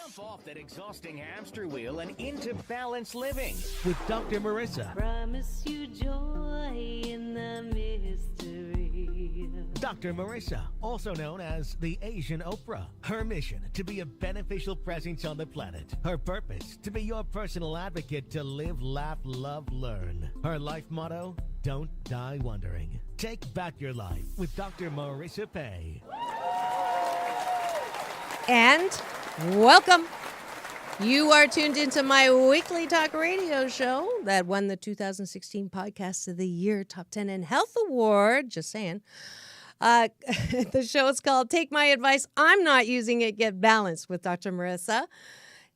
Jump off that exhausting hamster wheel and into balanced living with Dr. Marissa. Promise you joy in the mystery. Dr. Marissa, also known as the Asian Oprah. Her mission, to be a beneficial presence on the planet. Her purpose, to be your personal advocate to live, laugh, love, learn. Her life motto, don't die wondering. Take back your life with Dr. Marissa Pay. And welcome. You are tuned into my weekly talk radio show that won the 2016 Podcast of the Year Top 10 in Health Award. Just saying. The show is called Take My Advice. I'm Not Using It. Get Balanced with Dr. Marissa.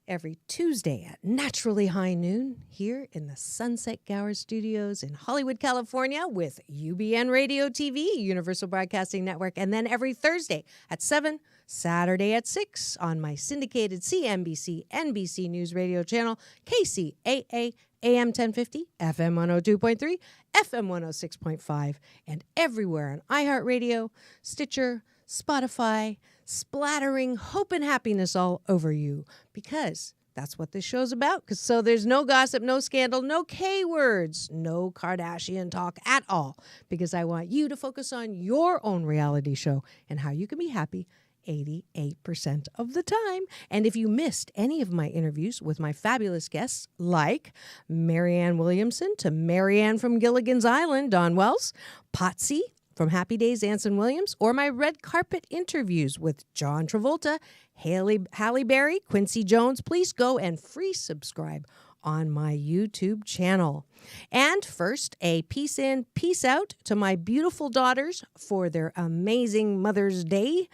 Every Tuesday at naturally high noon here in the Sunset Gower Studios in Hollywood, California with UBN Radio TV, Universal Broadcasting Network, and then every Thursday at 7, Saturday at 6 on my syndicated CNBC, NBC News Radio channel, KCAA, AM 1050, FM 102.3, FM 106.5, and everywhere on iHeartRadio, Stitcher, Spotify, splattering hope and happiness all over you, because that's what this show's about. So there's no gossip, no scandal, no K words, no Kardashian talk at all, because I want you to focus on your own reality show and how you can be happy 88% of the time. And if you missed any of my interviews with my fabulous guests, like Marianne Williamson to Marianne from Gilligan's Island, Dawn Wells, Potsy from Happy Days, Anson Williams, or my red carpet interviews with John Travolta, Halle Berry, Quincy Jones, please go and free subscribe on my YouTube channel. And first, a peace in, peace out to my beautiful daughters for their amazing Mother's Day,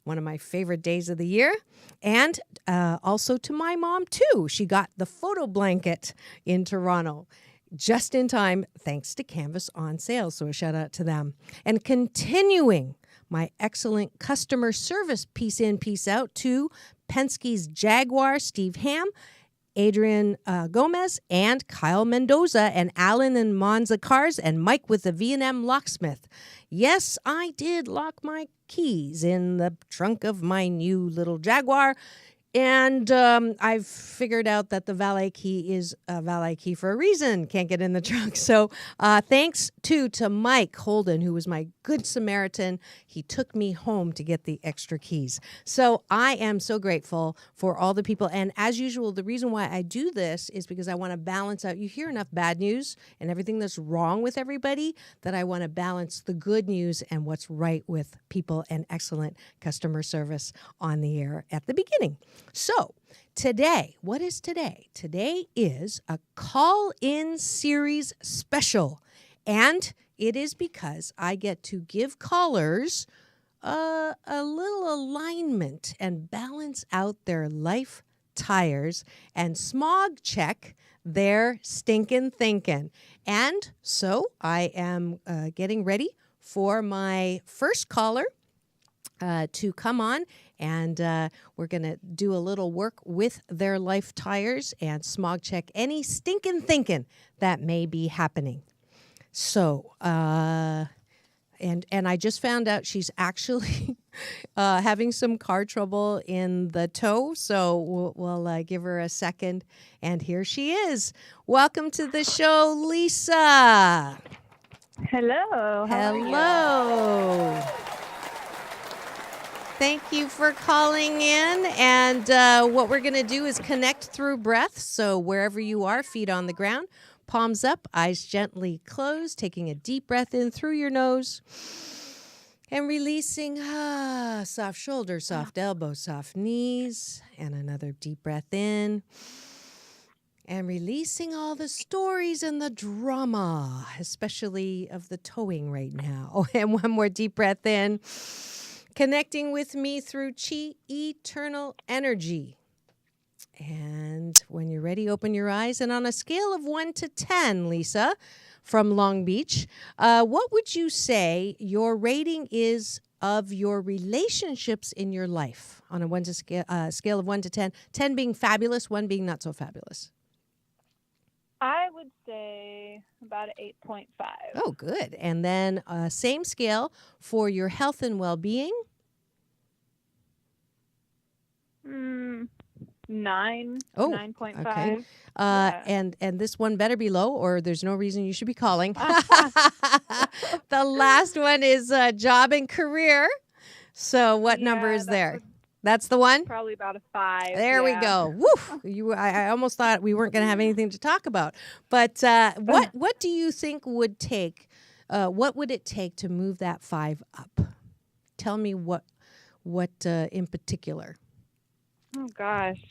one of my favorite days of the year. And also to my mom, too. She got the photo blanket in Toronto just in time, thanks to Canvas on sale. So a shout out to them. And continuing my excellent customer service peace in, peace out to Penske's Jaguar, Steve Ham, Adrian Gomez, and Kyle Mendoza, and Alan and Monza Cars, and Mike with the V&M Locksmith. Yes, I did lock my keys in the trunk of my new little Jaguar. And I've figured out that the valet key is a valet key for a reason. Can't get in the trunk. So thanks to Mike Holden, who was my good Samaritan. He took me home to get the extra keys. So I am so grateful for all the people. And as usual, the reason why I do this is because I want to balance out. You hear enough bad news and everything that's wrong with everybody that I want to balance the good news and what's right with people and excellent customer service on the air at the beginning. So today, what is today? Today is a call-in series special, and it is because I get to give callers a little alignment and balance out their life tires and smog check their stinkin' thinkin'. And so I am getting ready for my first caller to come on, and we're going to do a little work with their life tires and smog check any stinkin' thinkin' that may be happening. So, and I just found out she's actually having some car trouble in the toe, so we'll give her a second, and here she is. Welcome to the show, Lisa. Hello. Hello. Thank you for calling in. And what we're going to do is connect through breath. So wherever you are, feet on the ground, palms up, eyes gently closed, taking a deep breath in through your nose and releasing soft shoulders, soft elbows, soft knees, and another deep breath in. And releasing all the stories and the drama, especially of the towing right now. And one more deep breath in. Connecting with me through Chi Eternal Energy. And when you're ready, open your eyes. And on a scale of 1 to 10, Lisa, from Long Beach, what would you say your rating is of your relationships in your life on a scale of 1 to 10? 10 being fabulous, 1 being not so fabulous. I would say about an 8.5. Oh, good. And then same scale for your health and well-being. Oh, 9.5. okay. Yeah. And this one better be low, or there's no reason you should be calling. The last one is job and career. So what number Yeah, is that there? would That's the one? probably about a 5. There we yeah. go. Woo! I almost thought we weren't going to have anything to talk about. But what do you think would take? What would it take to move that 5 up? Tell me what in particular. Oh gosh.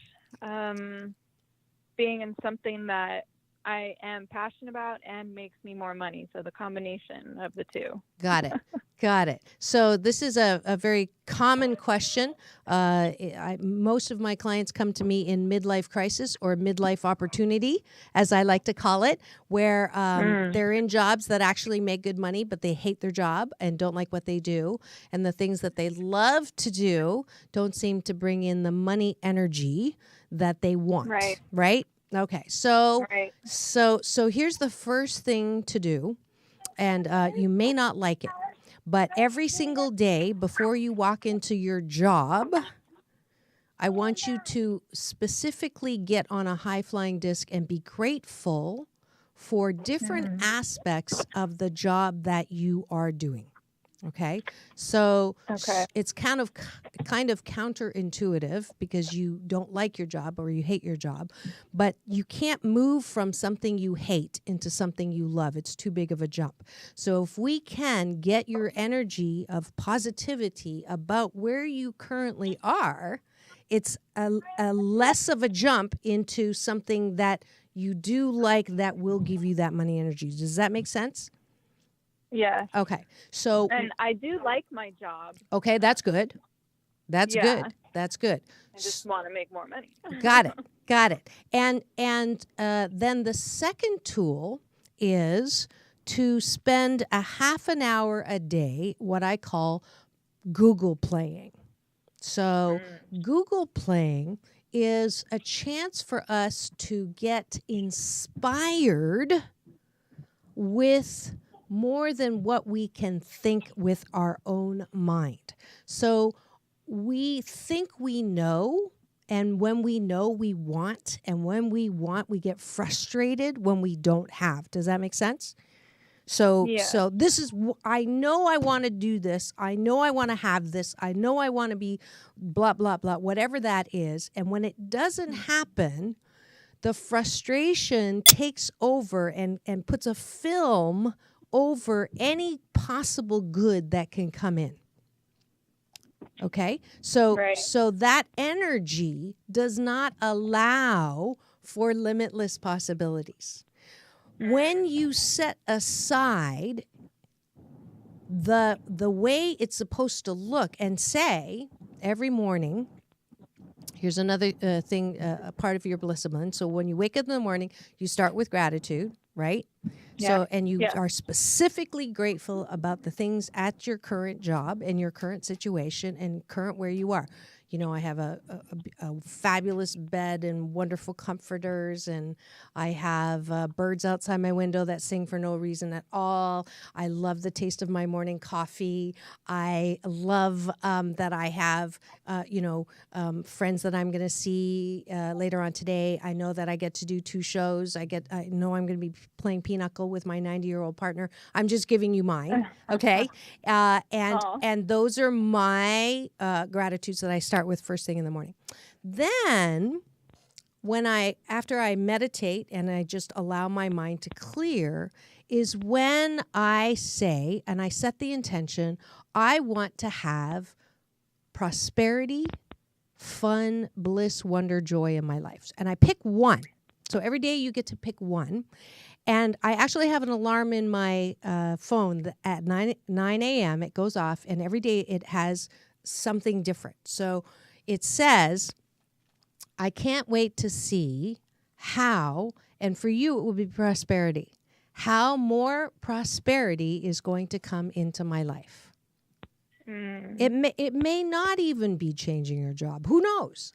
Being in something that I am passionate about and makes me more money. So the combination of the two. Got it. Got it. So this is a very common question. Most of my clients come to me in midlife crisis or midlife opportunity, as I like to call it, where they're in jobs that actually make good money, but they hate their job and don't like what they do. And the things that they love to do don't seem to bring in the money energy that they want. Right. Right? Okay. So, Right. so here's the first thing to do. And you may not like it, but every single day before you walk into your job, I want you to specifically get on a high-flying disc and be grateful for different aspects of the job that you are doing. Okay? So it's kind of counterintuitive because you don't like your job or you hate your job, but you can't move from something you hate into something you love. It's too big of a jump. So if we can get your energy of positivity about where you currently are, it's a less of a jump into something that you do like that will give you that money energy. Does that make sense? Yeah. Okay. So And I do like my job. okay, that's good. That's Yeah. good. That's good. I just want to make more money. Got it. Got it. And then the second tool is to spend a half an hour a day, what I call Google playing. So Google playing is a chance for us to get inspired with more than what we can think with our own mind. So we think we know, and when we know, we want, and when we want, we get frustrated when we don't have. Does that make sense? So this is, I know I want to do this. I know I want to have this. I know I want to be blah, blah, blah, whatever that is. And when it doesn't happen, the frustration takes over and puts a film over any possible good that can come in. Okay? So that energy does not allow for limitless possibilities. When you set aside the way it's supposed to look and say every morning, here's another thing, a part of your blissable. So when you wake up in the morning, you start with gratitude, right? Yeah. So, and you are specifically grateful about the things at your current job and your current situation and current where you are. You know, I have a fabulous bed and wonderful comforters, and I have birds outside my window that sing for no reason at all. I love the taste of my morning coffee. I love that I have, friends that I'm going to see later on today. I know that I get to do 2 shows. I know I'm going to be playing pinochle with my 90-year-old partner. I'm just giving you mine, okay? And those are my gratitudes that I start with first thing in the morning. Then after I meditate and I just allow my mind to clear is when I say, and I set the intention, I want to have prosperity, fun, bliss, wonder, joy in my life. And I pick one. So every day you get to pick one. And I actually have an alarm in my phone that at 9 a.m. it goes off, and every day it has something different. So it says, I can't wait to see how, and for you it will be prosperity, how more prosperity is going to come into my life. It may not even be changing your job. Who knows?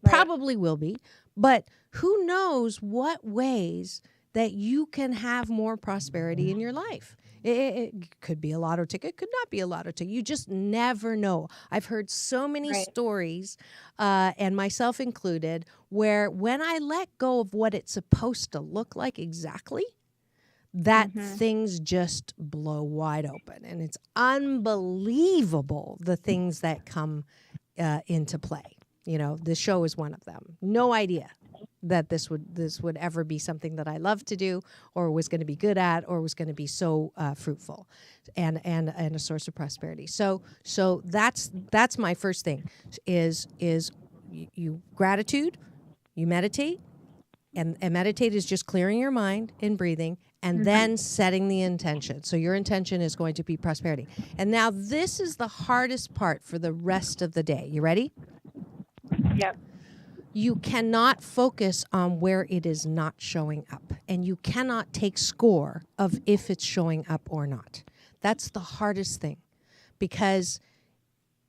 Probably will be, but who knows what ways that you can have more prosperity in your life. It could be a lotto ticket, could not be a lotto ticket. You just never know. I've heard so many stories, and myself included, where when I let go of what it's supposed to look like exactly, that things just blow wide open. And it's unbelievable the things that come into play. You know, this show is one of them. No idea that this would ever be something that I love to do, or was going to be good at, or was going to be so fruitful, and a source of prosperity. So that's my first thing is you gratitude, you meditate, and meditate is just clearing your mind and breathing, and then setting the intention. So your intention is going to be prosperity. And now this is the hardest part for the rest of the day. You ready? Yep. You cannot focus on where it is not showing up, and you cannot take score of if it's showing up or not. That's the hardest thing, because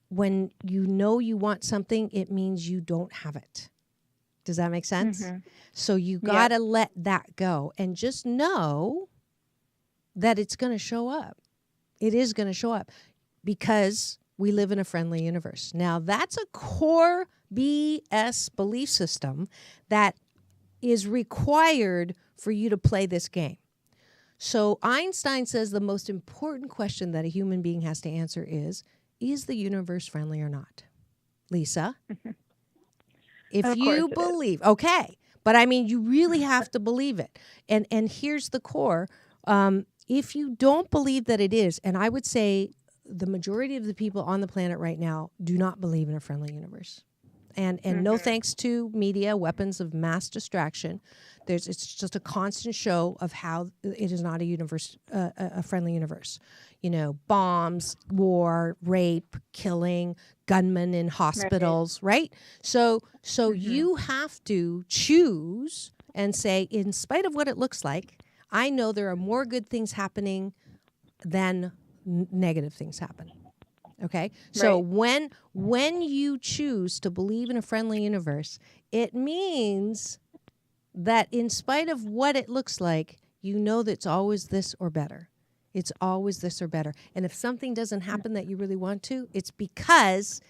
when you know you want something, it means you don't have it. Does that make sense? So you got to let that go and just know that it's going to show up. It is going to show up because we live in a friendly universe. Now, that's a core BS belief system that is required for you to play this game. So Einstein says the most important question that a human being has to answer is the universe friendly or not? Lisa? If you believe, okay. But I mean, you really have to believe it. And here's the core. If you don't believe that it is, and I would say the majority of the people on the planet right now do not believe in a friendly universe. And no thanks to media, weapons of mass distraction. It's just a constant show of how it is not a universe, a friendly universe. You know, bombs, war, rape, killing, gunmen in hospitals, right? So you have to choose and say, in spite of what it looks like, I know there are more good things happening than negative things happen. Okay? So when you choose to believe in a friendly universe, it means that in spite of what it looks like, you know that it's always this or better. It's always this or better. And if something doesn't happen that you really want to, it's because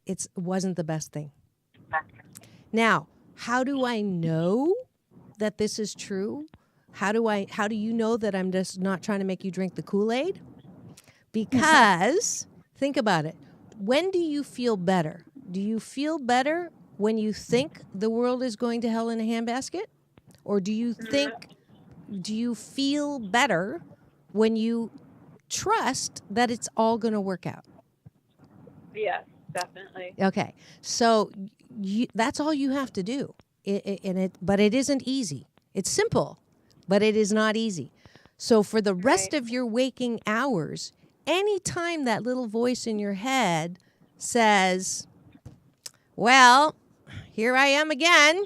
it wasn't the best thing. Now, how do I know that this is true? How do you know that I'm just not trying to make you drink the Kool-Aid? Because think about it. When do you feel better? Do you feel better when you think the world is going to hell in a handbasket? Or do you feel better when you trust that it's all going to work out? Yes, definitely. Okay. So that's all you have to do. But it isn't easy. It's simple, but it is not easy. So for the rest of your waking hours, anytime that little voice in your head says, well, here I am again,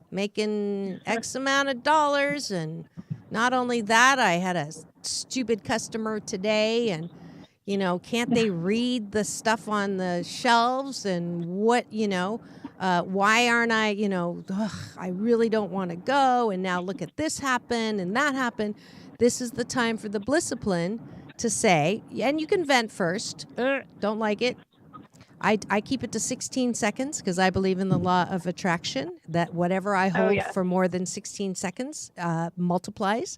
making X amount of dollars, and not only that, I had a stupid customer today, and, you know, can't they read the stuff on the shelves, and what, you know, why aren't I, you know, I really don't want to go, and now look at this happen and that happened. This is the time for the Blissipline to say, and you can vent first, don't like it. I keep it to 16 seconds because I believe in the law of attraction, that whatever I hold for more than 16 seconds multiplies.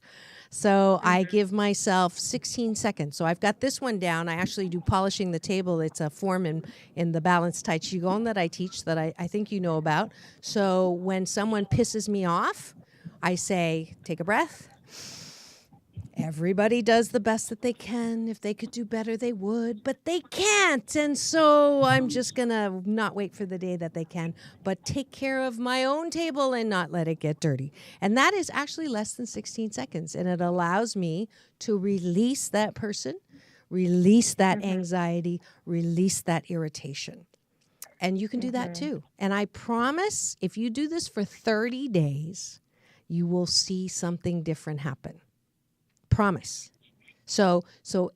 So I give myself 16 seconds. So I've got this one down. I actually do polishing the table. It's a form in the balanced Tai Chi Gong that I teach that I think you know about. So when someone pisses me off, I say, take a breath. Everybody does the best that they can. If they could do better, they would, but they can't. And so I'm just going to not wait for the day that they can, but take care of my own table and not let it get dirty. And that is actually less than 16 seconds. And it allows me to release that person, release that anxiety, release that irritation. And you can do that too. And I promise if you do this for 30 days, you will see something different happen. Promise. So,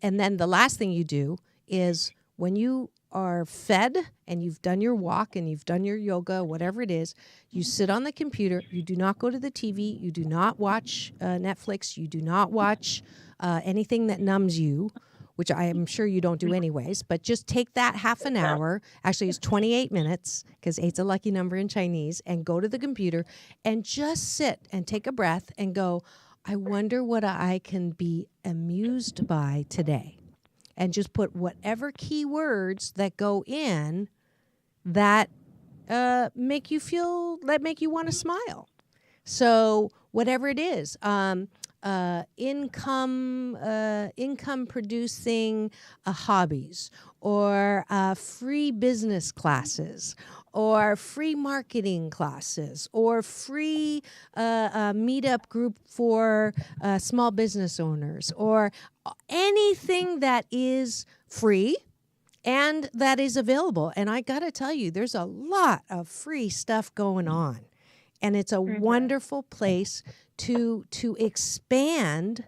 and then the last thing you do is when you are fed and you've done your walk and you've done your yoga, whatever it is, you sit on the computer. You do not go to the TV. You do not watch Netflix. You do not watch anything that numbs you, which I am sure you don't do anyways, but just take that half an hour, actually it's 28 minutes, because 8's a lucky number in Chinese, and go to the computer and just sit and take a breath and go, I wonder what I can be amused by today. And just put whatever keywords that go in that make you want to smile. So whatever it is, income producing hobbies, or free business classes, or free marketing classes, or free meetup group for small business owners, or anything that is free and that is available. And I got to tell you, there's a lot of free stuff going on. And it's a wonderful place to expand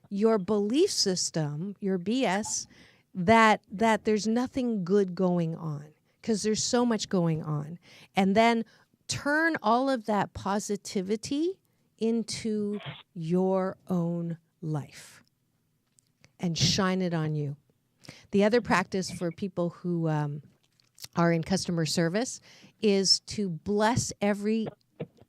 your belief system, your BS, that there's nothing good going on, because there's so much going on. And then turn all of that positivity into your own life and shine it on you. The other practice for people who are in customer service is to bless every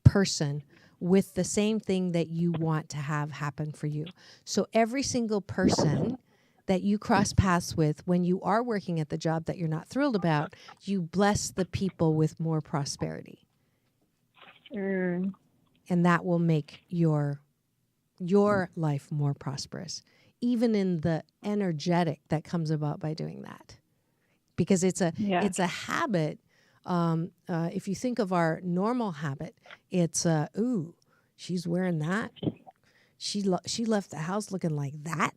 person with the same thing that you want to have happen for you. So every single person that you cross paths with when you are working at the job that you're not thrilled about, you bless the people with more prosperity. And that will make your life more prosperous, even in the energetic that comes about by doing that. Because it's a habit. If you think of our normal habit, it's ooh, she's wearing that. She left the house looking like that.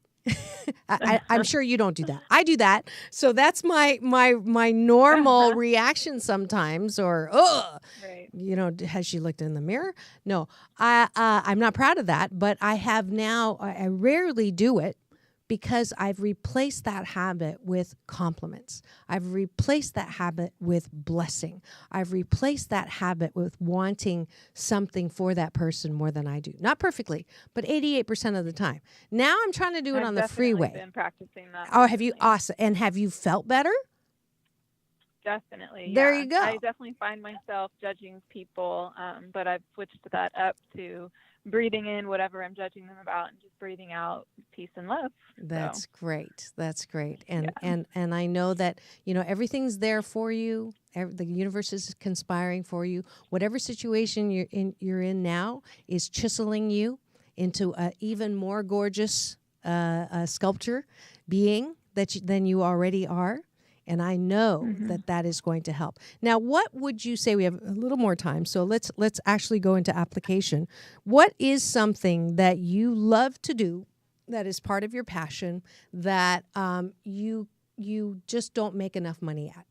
I'm sure you don't do that. I do that. So that's my normal reaction sometimes. Or has she looked in the mirror? No, I'm not proud of that. But I have now. I rarely do it, because I've replaced that habit with compliments. I've replaced that habit with blessing. I've replaced that habit with wanting something for that person more than I do. Not perfectly, but 88% of the time. Now I'm trying to do it on the freeway. I've been practicing that. Oh, have you? Awesome. And have you felt better? Definitely. There you go. I definitely find myself judging people, but I've switched that up to breathing in whatever I'm judging them about and just breathing out peace and love. That's great. That's great. And I know that, everything's there for you. The universe is conspiring for you. Whatever situation you're in now is chiseling you into an even more gorgeous sculpture being than you already are. And I know that is going to help. Now, what would you say? We have a little more time, so let's actually go into application. What is something that you love to do that is part of your passion that you just don't make enough money at?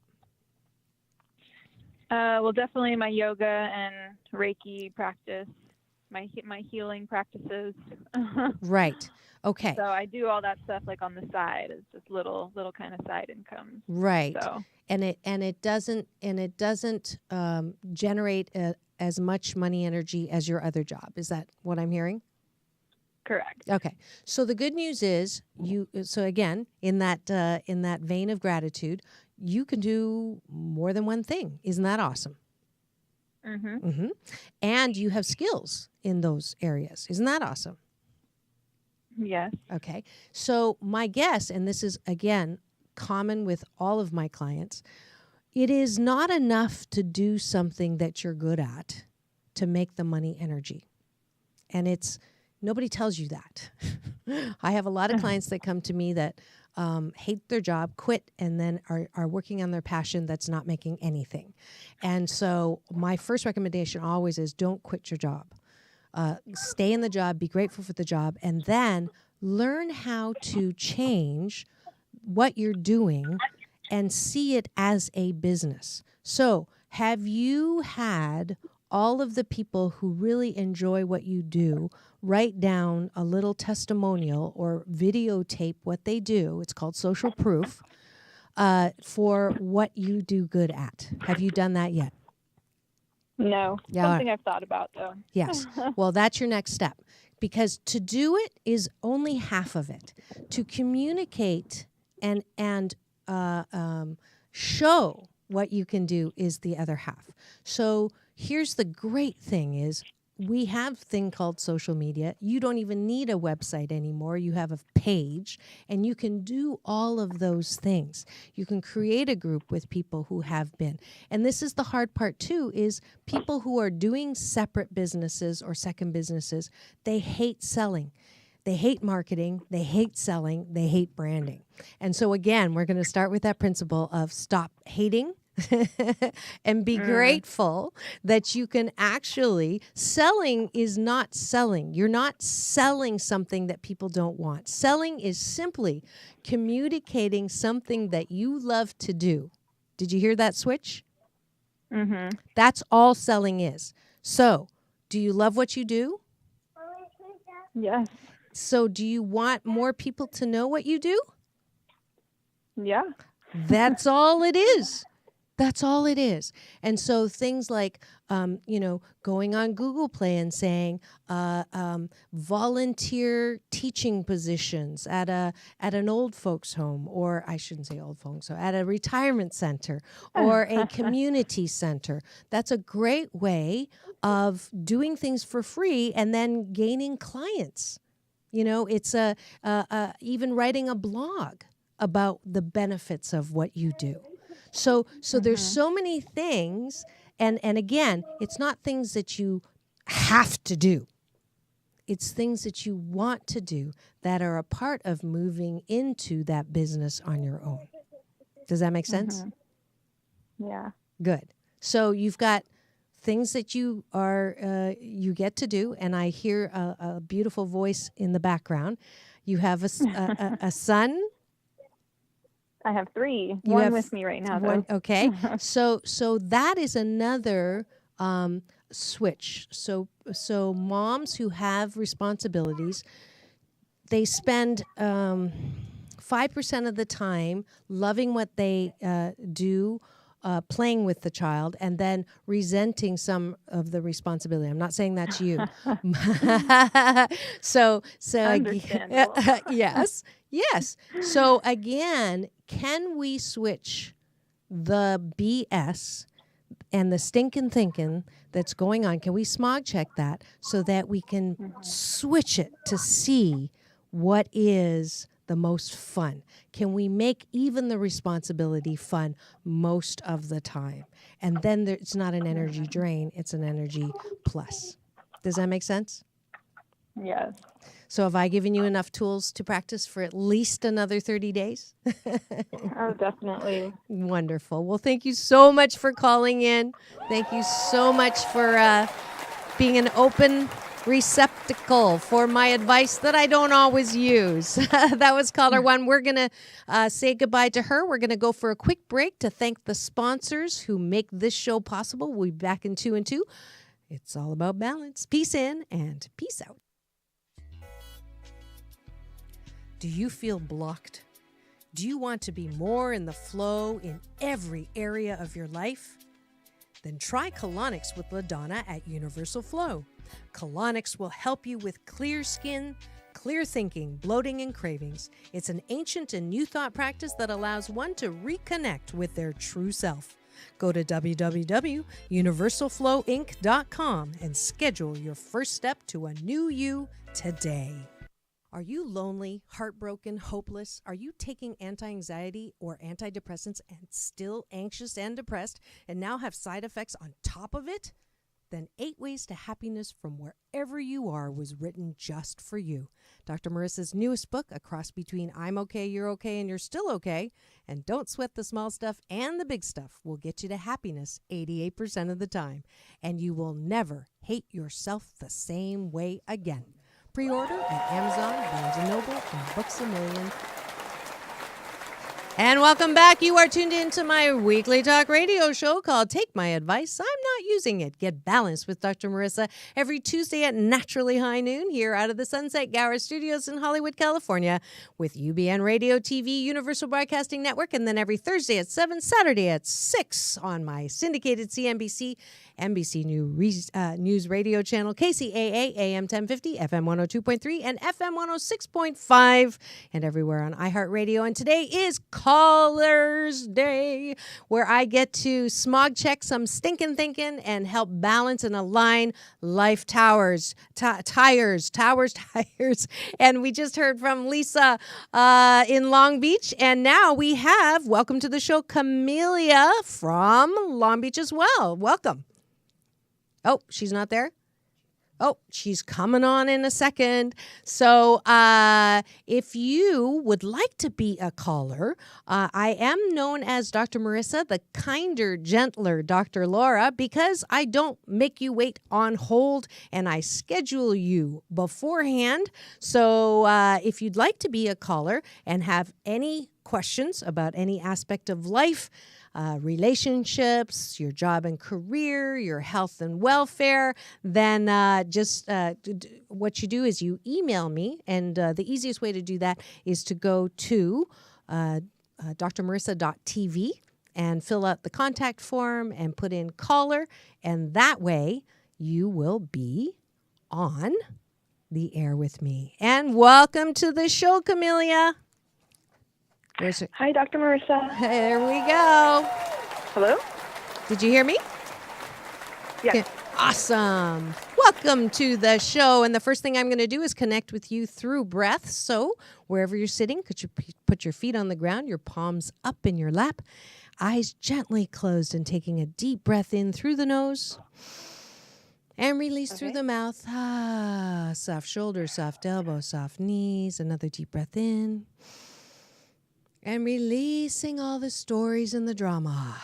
Well, definitely my yoga and Reiki practice, my healing practices. Right. Okay. So I do all that stuff like on the side. It's just little kind of side income. Right. So. And it doesn't generate as much money energy as your other job. Is that what I'm hearing? Correct. Okay. So the good news is so again, in that vein of gratitude, you can do more than one thing. Isn't that awesome? Mm-hmm. And you have skills in those areas. Isn't that awesome? Yes. Okay. So my guess, and this is, again, common with all of my clients, it is not enough to do something that you're good at to make the money energy. And nobody tells you that. I have a lot of clients that come to me that hate their job, quit, and then are working on their passion that's not making anything. And so my first recommendation always is don't quit your job. Stay in the job, be grateful for the job, and then learn how to change what you're doing and see it as a business. So have you had all of the people who really enjoy what you do write down a little testimonial or videotape what they do? It's called social proof for what you do good at. Have you done that yet? No, Yeah. something I've thought about though. Yes. Well, that's your next step, because to do it is only half of it. To communicate and show what you can do is the other half. So here's the great thing is we have a thing called social media. You don't even need a website anymore. You have a page, and you can do all of those things. You can create a group with people who have been. And this is the hard part too, is people who are doing separate businesses or second businesses, they hate selling. They hate marketing, they hate selling, they hate branding. And so again, we're going to start with that principle of stop hating and be grateful that you can actually, selling is not selling. You're not selling something that people don't want. Selling is simply communicating something that you love to do. Did you hear that switch? Mm-hmm. That's all selling is. So, do you love what you do? Yes. So, do you want more people to know what you do? Yeah. That's all it is. That's all it is. And so things like, going on Google Play and saying volunteer teaching positions at an old folks home, or I shouldn't say old folks home, at a retirement center or a community center. That's a great way of doing things for free and then gaining clients. It's even writing a blog about the benefits of what you do. So there's so many things, and again, it's not things that you have to do. It's things that you want to do that are a part of moving into that business on your own. Does that make sense? Yeah. Good. So you've got things that you get to do, and I hear a beautiful voice in the background. You have a son. I have 3. You One have with me right now, though. One, okay. So that is another switch. So moms who have responsibilities, they spend 5% of the time loving what they do, playing with the child, and then resenting some of the responsibility. I'm not saying that's you. so Understandable. yes. So again, can we switch the BS and the stinkin' thinking that's going on? Can we smog check that so that we can switch it to see what is the most fun? Can we make even the responsibility fun most of the time? And then it's not an energy drain, it's an energy plus. Does that make sense? Yes. So have I given you enough tools to practice for at least another 30 days? Oh, definitely. Wonderful. Well, thank you so much for calling in. Thank you so much for being an open receptacle for my advice that I don't always use. That was caller 1. We're going to say goodbye to her. We're going to go for a quick break to thank the sponsors who make this show possible. We'll be back in 2 and 2. It's all about balance. Peace in and peace out. Do you feel blocked? Do you want to be more in the flow in every area of your life? Then try Colonics with LaDonna at Universal Flow. Colonics will help you with clear skin, clear thinking, bloating, and cravings. It's an ancient and new thought practice that allows one to reconnect with their true self. Go to www.universalflowinc.com and schedule your first step to a new you today. Are you lonely, heartbroken, hopeless? Are you taking anti-anxiety or antidepressants and still anxious and depressed and now have side effects on top of it? Then 8 Ways to Happiness from Wherever You Are was written just for you. Dr. Marissa's newest book, a cross between I'm okay, you're okay, and you're still okay, and Don't Sweat the Small Stuff and the Big Stuff, will get you to happiness 88% of the time. And you will never hate yourself the same way again. Pre-order at Amazon, Barnes & Noble, and Books A Million. And welcome back. You are tuned into my weekly talk radio show called Take My Advice. I'm not using it. Get balanced with Dr. Marissa every Tuesday at naturally high noon here out of the Sunset Gower Studios in Hollywood, California with UBN Radio, TV, Universal Broadcasting Network, and then every Thursday at 7, Saturday at 6 on my syndicated CNBC, NBC News Radio channel, KCAA, AM 1050, FM 102.3, and FM 106.5, and everywhere on iHeartRadio. And today is Callers Day, where I get to smog check some stinkin' thinking and help balance and align life towers. And we just heard from Lisa in Long Beach. And now we have, welcome to the show, Camellia from Long Beach as well. Welcome. Oh, she's not there? Oh, she's coming on in a second. So if you would like to be a caller, I am known as Dr. Marissa, the kinder, gentler Dr. Laura, because I don't make you wait on hold and I schedule you beforehand. So if you'd like to be a caller and have any questions about any aspect of life, relationships, your job and career, your health and welfare, then what you do is you email me. And the easiest way to do that is to go to drmarissa.tv and fill out the contact form and put in caller. And that way you will be on the air with me. And welcome to the show, Camellia. Hi, Dr. Marissa. There we go. Hello? Did you hear me? Yes. Okay. Awesome. Welcome to the show. And the first thing I'm going to do is connect with you through breath. So wherever you're sitting, could you put your feet on the ground, your palms up in your lap, eyes gently closed, and taking a deep breath in through the nose and release through the mouth. Soft shoulders, soft elbows, soft knees. Another deep breath in. And releasing all the stories and the drama.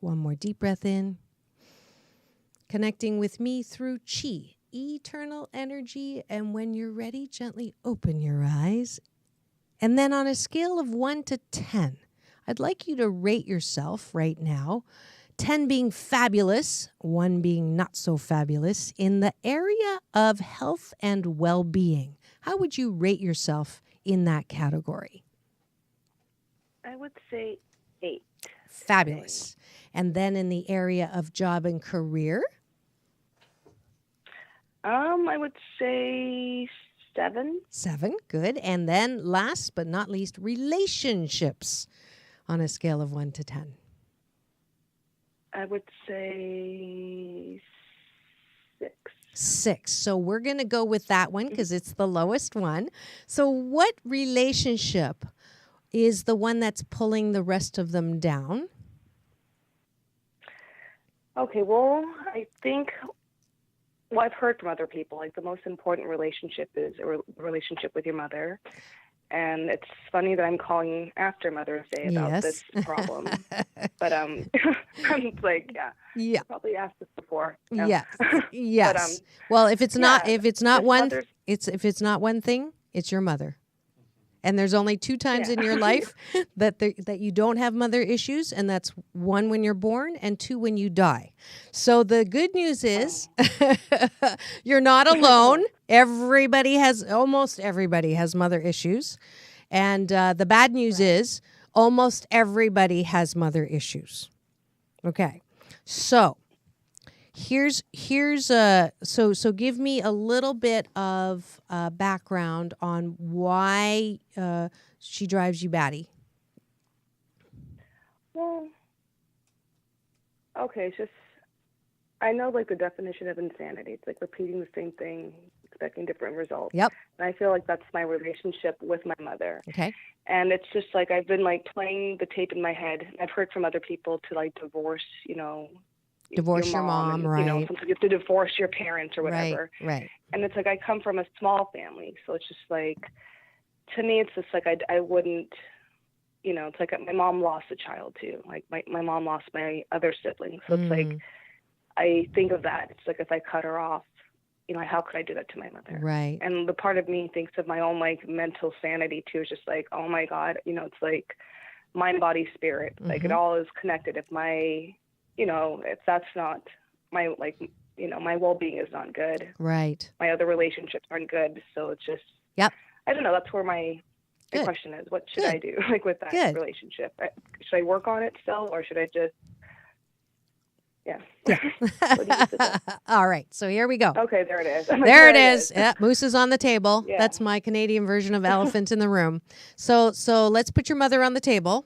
One more deep breath in. Connecting with me through chi, eternal energy. And when you're ready, gently open your eyes. And then on a scale of 1 to 10, I'd like you to rate yourself right now. 10 being fabulous, 1 being not so fabulous, in the area of health and well-being. How would you rate yourself in that category? I would say 8. Fabulous. And then in the area of job and career? I would say 7. 7, good. And then last but not least, relationships on a scale of 1 to 10. I would say 6. 6. So we're going to go with that one because it's the lowest one. So what relationship is the one that's pulling the rest of them down? Okay, well, I think, I've heard from other people, like the most important relationship is a relationship with your mother. And it's funny that I'm calling after Mother's Day about this problem. But it's like, yeah. Probably asked this before. No. Yeah. Yes. But, well, if it's not one thing, it's your mother. And there's only 2 times in your life that you don't have mother issues, and that's 1 when you're born and 2 when you die. So the good news is you're not alone. Almost everybody has mother issues. And the bad news is almost everybody has mother issues. Okay. So so give me a little bit of background on why she drives you batty. Well, okay, it's just, I know like the definition of insanity. It's like repeating the same thing, expecting different results. Yep. And I feel like that's my relationship with my mother. Okay. And it's just like I've been like playing the tape in my head. I've heard from other people to like divorce your mom, and, right? Sometimes you have to divorce your parents or whatever. Right. And it's like I come from a small family, so it's just like, to me, it's just like I wouldn't, it's like my mom lost a child too. Like my mom lost my other siblings, so it's like I think of that. It's like if I cut her off, how could I do that to my mother? Right. And the part of me thinks of my own like mental sanity too. Is just like, oh my God, it's like mind, body, spirit. Like it all is connected. If my, if that's not my, like, my well-being is not good. Right. My other relationships aren't good. So it's just, Yep. I don't know. That's where my question is. What should I do like with that relationship? Should I work on it still, or should I just, yeah. What do you suggest? All right. So here we go. Okay, there it is. There it is. Yeah, moose is on the table. Yeah. That's my Canadian version of elephant in the room. So let's put your mother on the table.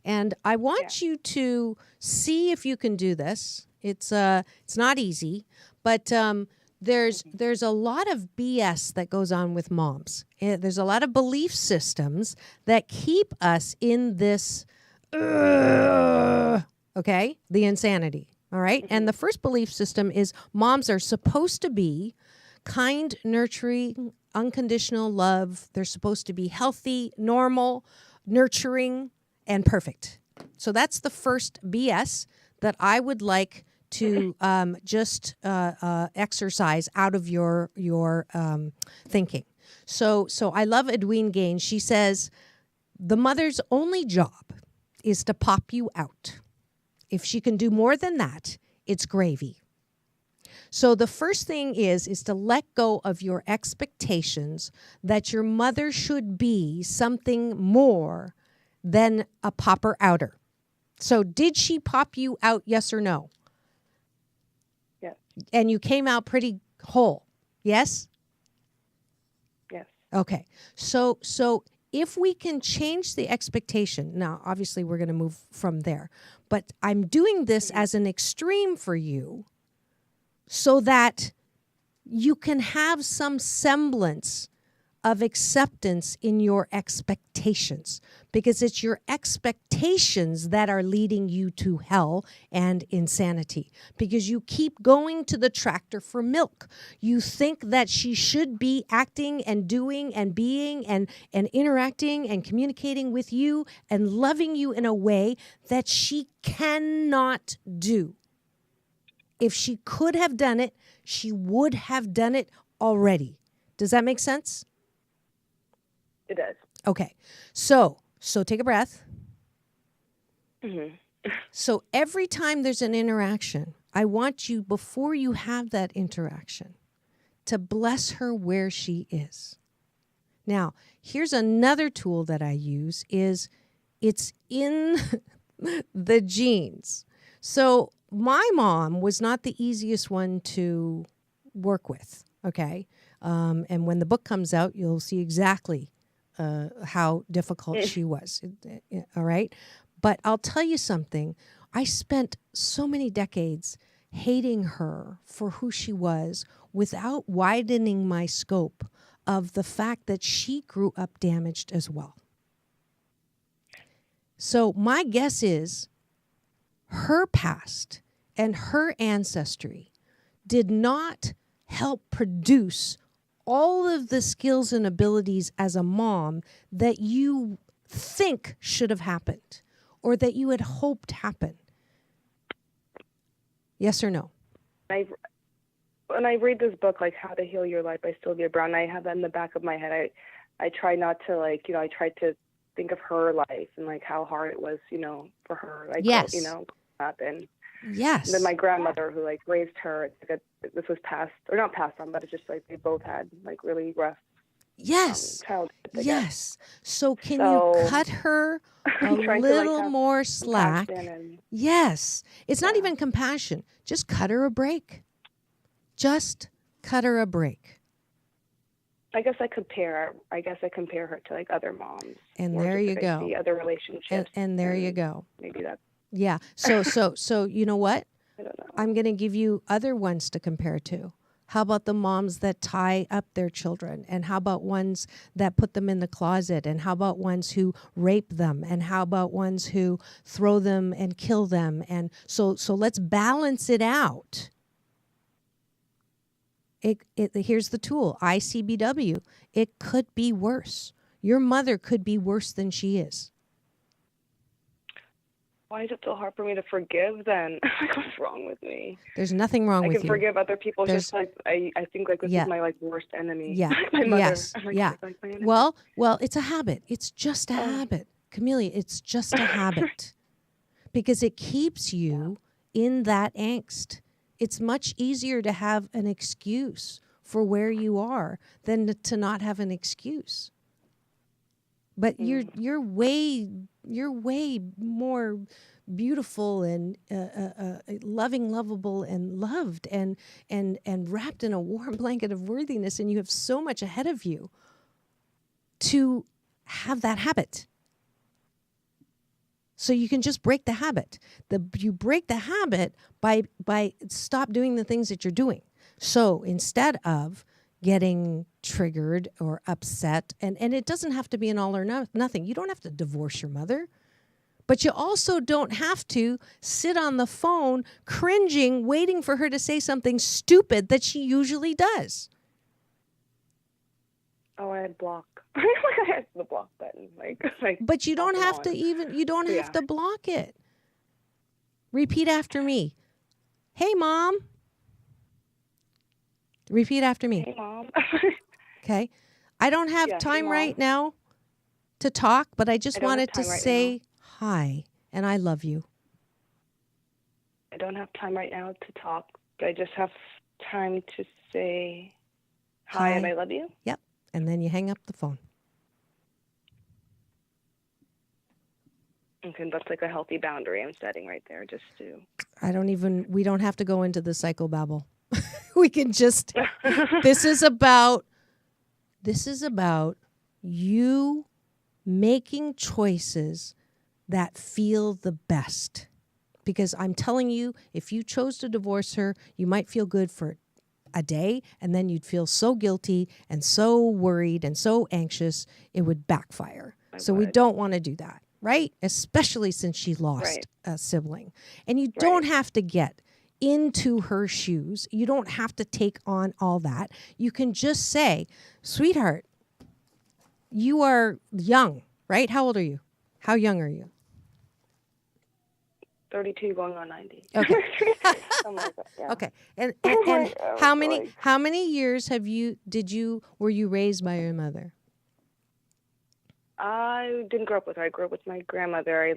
And I want you to see if you can do this. It's not easy, but there's a lot of BS that goes on with moms. There's a lot of belief systems that keep us in this, the insanity. All right. And the first belief system is moms are supposed to be kind, nurturing, unconditional love. They're supposed to be healthy, normal, nurturing, and perfect. So that's the first BS that I would like to just exercise out of your thinking. So I love Edwene Gaines. She says, the mother's only job is to pop you out. If she can do more than that, it's gravy. So the first thing is to let go of your expectations that your mother should be something more than a popper outer. So did she pop you out, yes or no? Yes. And you came out pretty whole, yes? Yes. Okay. So if we can change the expectation, now obviously we're going to move from there, but I'm doing this as an extreme for you so that you can have some semblance of acceptance in your expectations, because it's your expectations that are leading you to hell and insanity, because you keep going to the tractor for milk. You think that she should be acting and doing and being and interacting and communicating with you and loving you in a way that she cannot do. If she could have done it, she would have done it already. Does that make sense? It does. Okay. So take a breath. Mm-hmm. So every time there's an interaction, I want you, before you have that interaction, to bless her where she is. Now, here's another tool that I use is it's in the genes. So my mom was not the easiest one to work with, okay? And when the book comes out, you'll see exactly how difficult she was, all right? But I'll tell you something. I spent so many decades hating her for who she was without widening my scope of the fact that she grew up damaged as well. So my guess is her past and her ancestry did not help produce all of the skills and abilities as a mom that you think should have happened or that you had hoped happened. Yes or no? When I read this book, like How to Heal Your Life by Sylvia Brown, I have that in the back of my head. I try not to I try to think of her life and like how hard it was, for her. Like, yes. Up and yes. And then my grandmother who like raised her, this was passed, or not passed on, but it's just like they both had like really rough yes. childhood. Yes. So can you cut her a little more slack? Yes. It's not even compassion. Just cut her a break. Just cut her a break. I guess I compare her to like other moms. And there you go. The other relationships. And there you go. Maybe that's. Yeah. So you know what? I don't know. I'm going to give you other ones to compare to. How about the moms that tie up their children? And how about ones that put them in the closet? And how about ones who rape them? And how about ones who throw them and kill them? And so let's balance it out. Here's the tool, ICBW. It could be worse. Your mother could be worse than she is. Why is it so hard for me to forgive then? Like, what's wrong with me? There's nothing wrong I with can you. forgive other people. Just like I think like this Yeah. is my like worst enemy. Yeah. My mother. Yes. I'm like, Yeah. she's like my enemy. Well, it's a habit. It's just a habit. Camellia, it's just a habit. Because it keeps you in that angst. It's much easier to have an excuse for where you are than to not have an excuse. But you're way more beautiful and loving, lovable, and loved, and wrapped in a warm blanket of worthiness, and you have so much ahead of you to have that habit. So you can just break the habit. You break the habit by stop doing the things that you're doing. So instead of getting triggered or upset, and it doesn't have to be an all or nothing. You don't have to divorce your mother. But you also don't have to sit on the phone cringing, waiting for her to say something stupid that she usually does. Oh, I had block. I had the block button. But you don't have to have to block it. Repeat after me. Hey, Mom. Repeat after me. Hey, Mom. Okay. I don't have time right now to talk, but I just wanted to say hi, and I love you. I don't have time right now to talk, but I just have time to say hi and I love you. Yep. And then you hang up the phone. Okay, that's like a healthy boundary I'm setting right there, just to. We don't have to go into the psychobabble. We can just, this is about you making choices that feel the best. Because I'm telling you, if you chose to divorce her, you might feel good for a day, and then you'd feel so guilty and so worried and so anxious, it would backfire. We don't want to do that, right? Especially since she lost a sibling. And you don't have to get into her shoes. You don't have to take on all that. You can just say, sweetheart, you are young, right? How old are you? How young are you? 32 going on 90. Okay. Something like that, yeah. Okay. And how many years were you raised by your mother? I didn't grow up with her. I grew up with my grandmother. I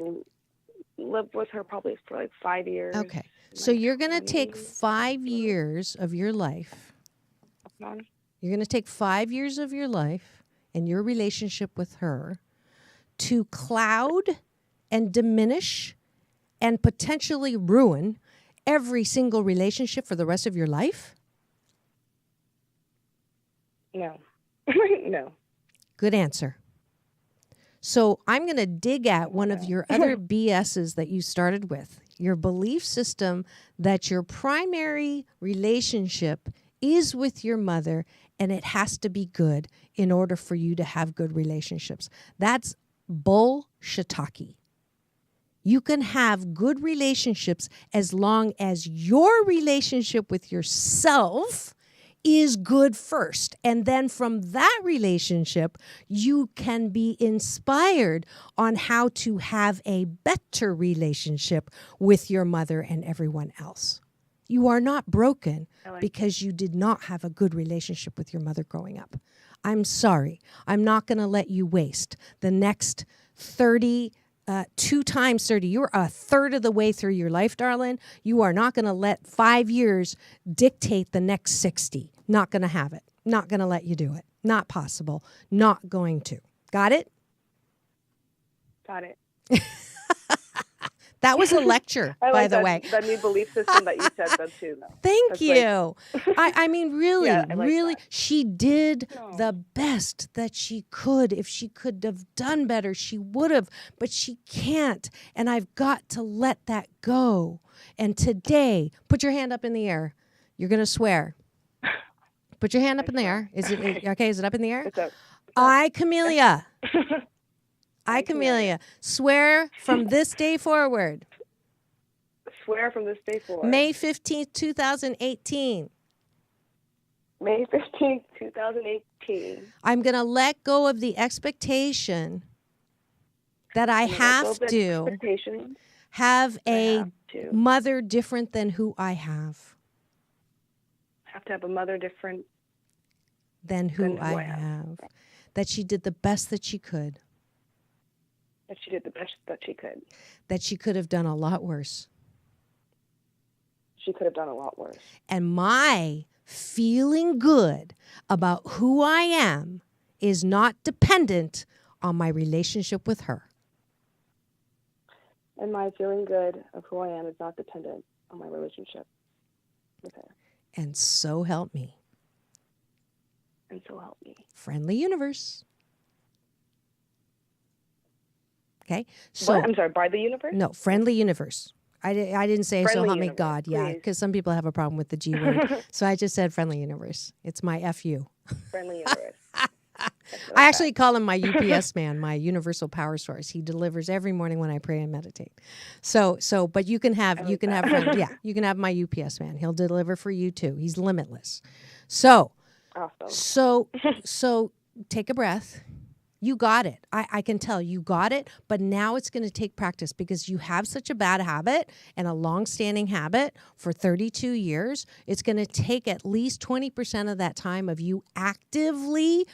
lived with her probably for like 5 years. Okay. So you're going to take 5 years of your life. You're going to take 5 years of your life and your relationship with her to cloud and diminish and potentially ruin every single relationship for the rest of your life? No. No. Good answer. So I'm going to dig at one of your other BSs that you started with, your belief system that your primary relationship is with your mother and it has to be good in order for you to have good relationships. That's bullshitaki. You can have good relationships as long as your relationship with yourself is good first. And then from that relationship, you can be inspired on how to have a better relationship with your mother and everyone else. You are not broken because you did not have a good relationship with your mother growing up. I'm sorry. I'm not going to let you waste the next 2 times 30. You're a third of the way through your life, darling. You are not going to let 5 years dictate the next 60. Not going to have it. Not going to let you do it. Not possible. Not going to. Got it? Got it. That was a lecture, by the way. That new belief system that you said though too. Though. Thank you. I mean, really, really, that. she did the best that she could. If she could have done better, she would have, but she can't. And I've got to let that go. And today, put your hand up in the air. You're going to swear. Put your hand up in the air. Is it okay? Is it up in the air? It's up. I, Camellia. I, Camellia, swear from this day forward. Swear from this day forward. May 15th, 2018. May 15th, 2018. I'm going to let go of the expectation that I have to have a have to. mother different than who I have? Have to have a mother different Than who than who I I have. have. That she did the best that she could. That she did the best that she could. That she could have done a lot worse. She could have done a lot worse. And my feeling good about who I am is not dependent on my relationship with her. And my feeling good of who I am is not dependent on my relationship with her. And so help me. And so help me. Friendly universe. Okay? So What? I'm sorry, by the universe? no, friendly universe. I didn't say so Friendly help me universe, God. Yeah, please. because some people have a problem with the G word. So I just said friendly universe. It's my FU. Friendly universe. I actually call him my UPS man, my universal power source. He delivers every morning when I pray and meditate. But you can have friends. Yeah, you can have my UPS man. He'll deliver for you too. He's limitless. So take a breath. You got it. I can tell you got it, but now it's going to take practice because you have such a bad habit and a long-standing habit for 32 years. It's going to take at least 20% of that time of you actively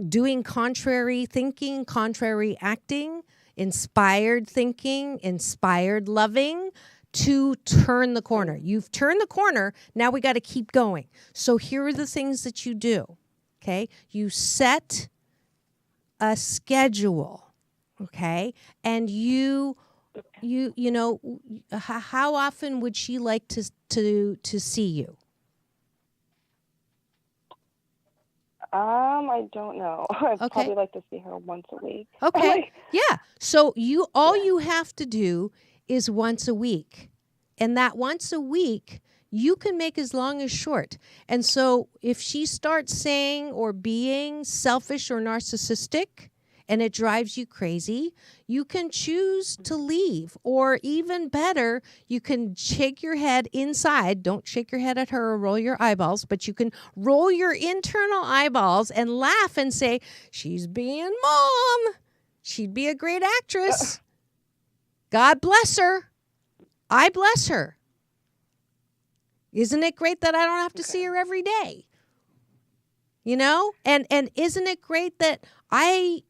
doing contrary thinking, contrary acting, inspired thinking, inspired loving to turn the corner. You've turned the corner. Now we got to keep going. So here are the things that you do. Okay. You set a schedule. Okay. And you know, how often would she like to see you? I don't know. I'd probably like to see her once a week. Okay. Yeah. So you have to do is once a week. And that once a week you can make as long as short. And so if she starts saying or being selfish or narcissistic and it drives you crazy, you can choose to leave. Or even better, you can shake your head inside. Don't shake your head at her or roll your eyeballs, but you can roll your internal eyeballs and laugh and say, she's being mom. She'd be a great actress. God bless her. I bless her. Isn't it great that I don't have to see her every day? You know? And isn't it great that I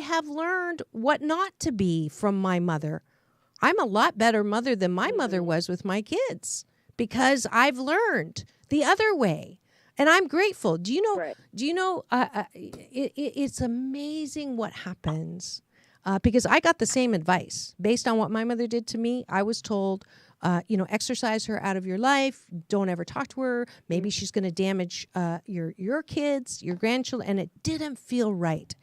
have learned what not to be from my mother. I'm a lot better mother than my mother was with my kids because I've learned the other way. And I'm grateful. Do you know? Right. It's amazing what happens because I got the same advice based on what my mother did to me. I was told, exercise her out of your life. Don't ever talk to her. Maybe she's going to damage your kids, your grandchildren. And it didn't feel right.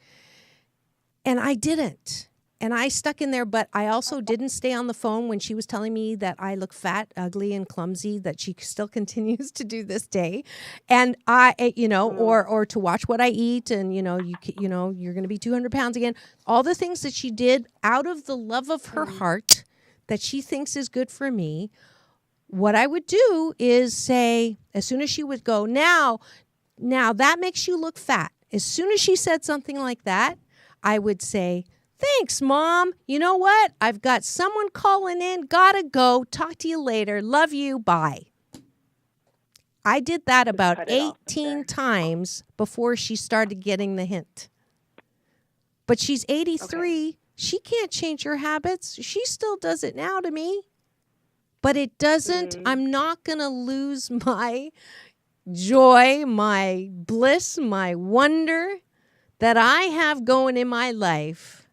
And I didn't. And I stuck in there, but I also didn't stay on the phone when she was telling me that I look fat, ugly, and clumsy, that she still continues to do this day. And or to watch what I eat and, you're going to be 200 pounds again. All the things that she did out of the love of her heart that she thinks is good for me. What I would do is say, as soon as she would go, now that makes you look fat. As soon as she said something like that, I would say, thanks, Mom. You know what? I've got someone calling in. Gotta go. Talk to you later. Love you. Bye. I did that about 18 times before she started getting the hint. But she's 83. Okay. She can't change her habits. She still does it now to me. But it doesn't, I'm not going to lose my joy, my bliss, my wonder that I have going in my life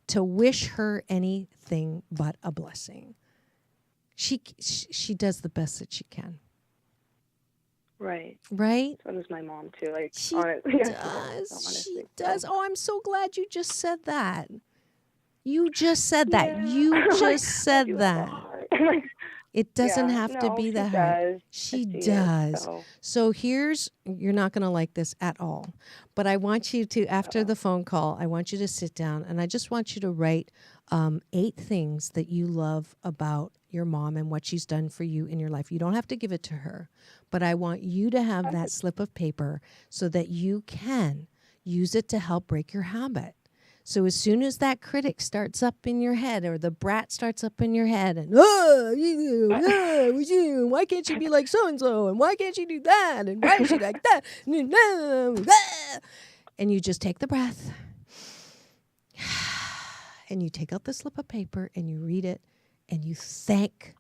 to wish her anything but a blessing. She does the best that she can. Right. Right? So does my mom too. Like she does. She does. Oh, I'm so glad you just said that. You just said that. Yeah. You just said that. It doesn't have to be that hard. She does. So you're not going to like this at all. But I want you to, after the phone call, I want you to sit down and I just want you to write 8 things that you love about your mom and what she's done for you in your life. You don't have to give it to her, but I want you to have that slip of paper so that you can use it to help break your habit. So as soon as that critic starts up in your head, or the brat starts up in your head, and why can't she be like so and so, and why can't she do that, and why is she like that, and you just take the breath, and you take out the slip of paper, and you read it, and you thank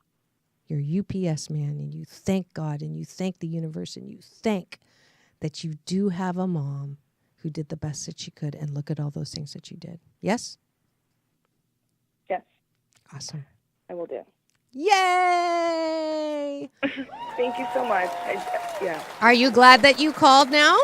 your UPS man, and you thank God, and you thank the universe, and you thank that you do have a mom who did the best that she could, and look at all those things that you did. Yes? Yes. Awesome. I will do. Yay! Thank you so much. Yeah, Are you glad that you called now?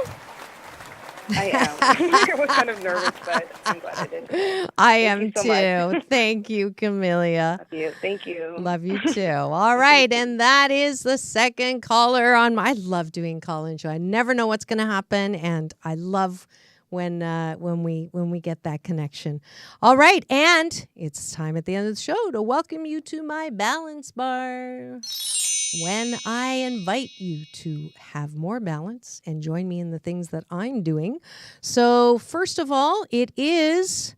I am. I was kind of nervous, but I'm glad I did. I am you so too. much. Thank you, Camellia. Love you. Thank you. Love you too. All right, and that is the second caller on my. I love doing call-in show. I never know what's going to happen, and I love when we get that connection. All right, and it's time at the end of the show to welcome you to my balance bar, when I invite you to have more balance and join me in the things that I'm doing. So first of all, it is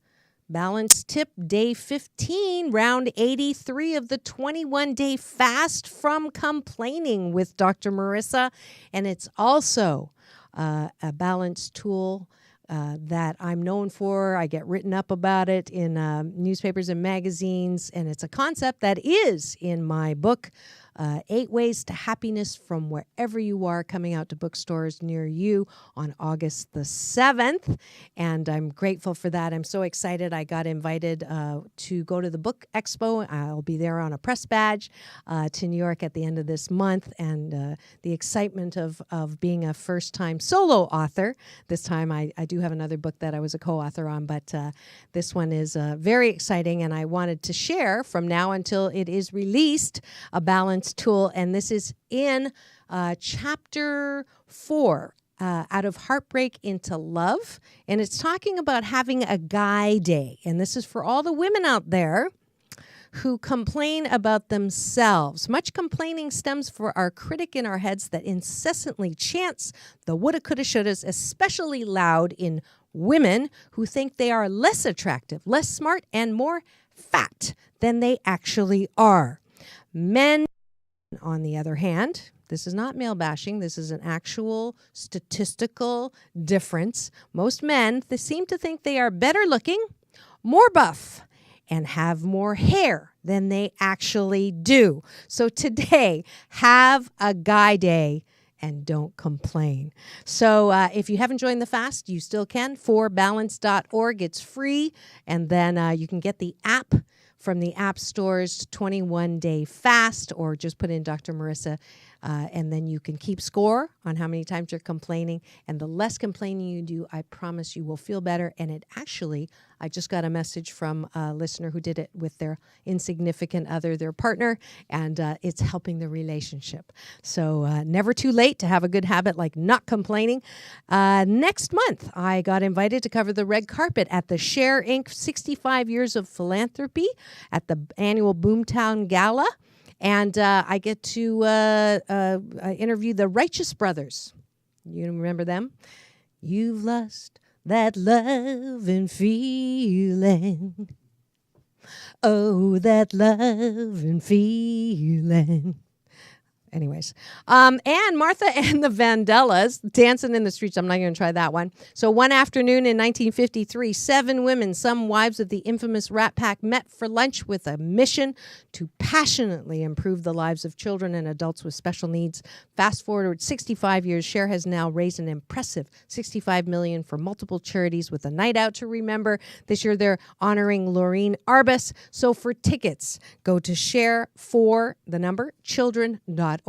Balance Tip Day 15, round 83 of the 21-day fast from complaining with Dr. Marissa. And it's also a balance tool that I'm known for. I get written up about it in newspapers and magazines, and it's a concept that is in my book, 8 Ways to Happiness from Wherever You Are, coming out to bookstores near you on August the 7th. And I'm grateful for that. I'm so excited. I got invited to go to the book expo. I'll be there on a press badge to New York at the end of this month. And the excitement of being a first-time solo author. This time I do have another book that I was a co-author on, but this one is very exciting. And I wanted to share from now until it is released a balance tool, and this is in chapter 4, Out of Heartbreak into Love, and it's talking about having a guy day, and this is for all the women out there who complain about themselves. Much complaining stems from our critic in our heads that incessantly chants the woulda, coulda, shouldas, especially loud in women who think they are less attractive, less smart, and more fat than they actually are. Men, on the other hand, this is not male bashing. This is an actual statistical difference. Most men, they seem to think they are better looking, more buff, and have more hair than they actually do. So today, have a guy day and don't complain. So if you haven't joined the fast, you still can. forbalance.org. It's free. And then you can get the app from the app store's 21-day fast, or just put in Dr. Marissa, and then you can keep score on how many times you're complaining. And the less complaining you do, I promise you will feel better. And it actually, I just got a message from a listener who did it with their insignificant other, their partner, and it's helping the relationship. So never too late to have a good habit like not complaining. Next month, I got invited to cover the red carpet at the Share Inc. 65 Years of Philanthropy at the annual Boomtown Gala. And I get to interview the Righteous Brothers. You remember them? You've lost that love and feeling. Oh, that love and feeling. Anyways, and Martha and the Vandellas, Dancing in the Streets. I'm not going to try that one. So one afternoon in 1953, 7 women, some wives of the infamous Rat Pack, met for lunch with a mission to passionately improve the lives of children and adults with special needs. Fast forward 65 years, Cher has now raised an impressive $65 million for multiple charities with a night out to remember. This year they're honoring Laureen Arbus. So for tickets, go to share4children.org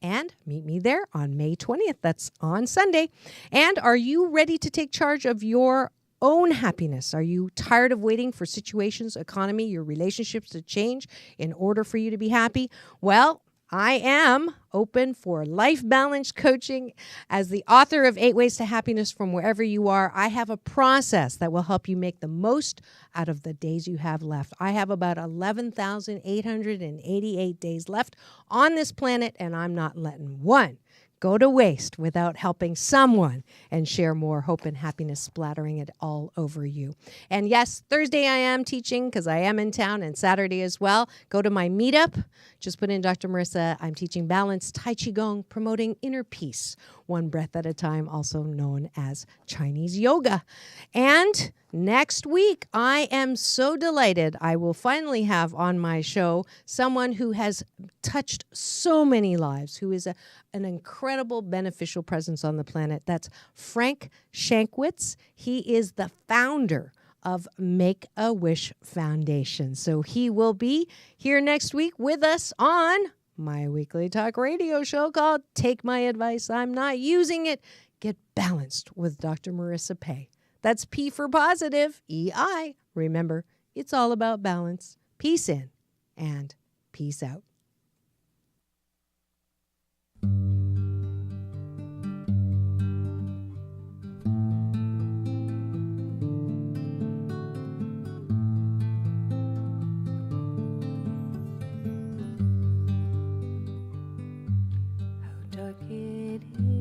and meet me there on May 20th. That's on Sunday. And are you ready to take charge of your own happiness? Are you tired of waiting for situations, economy, your relationships to change in order for you to be happy? Well, I am open for life balance coaching. As the author of 8 Ways to Happiness from Wherever You Are, I have a process that will help you make the most out of the days you have left. I have about 11,888 days left on this planet, and I'm not letting one go to waste without helping someone and share more hope and happiness splattering it all over you. And yes, Thursday I am teaching because I am in town, and Saturday as well. Go to my meetup. Just put in Dr. Marissa. I'm teaching balance, Tai Chi Gong, promoting inner peace, one breath at a time, also known as Chinese yoga. And next week, I am so delighted I will finally have on my show someone who has touched so many lives, who is an incredible beneficial presence on the planet. That's Frank Shankwitz. He is the founder of Make-A-Wish Foundation. So he will be here next week with us on my weekly talk radio show called Take My Advice, I'm Not Using It. Get balanced with Dr. Marissa Pei. That's P for positive, EI. Remember, it's all about balance. Peace in and peace out. How dark it is.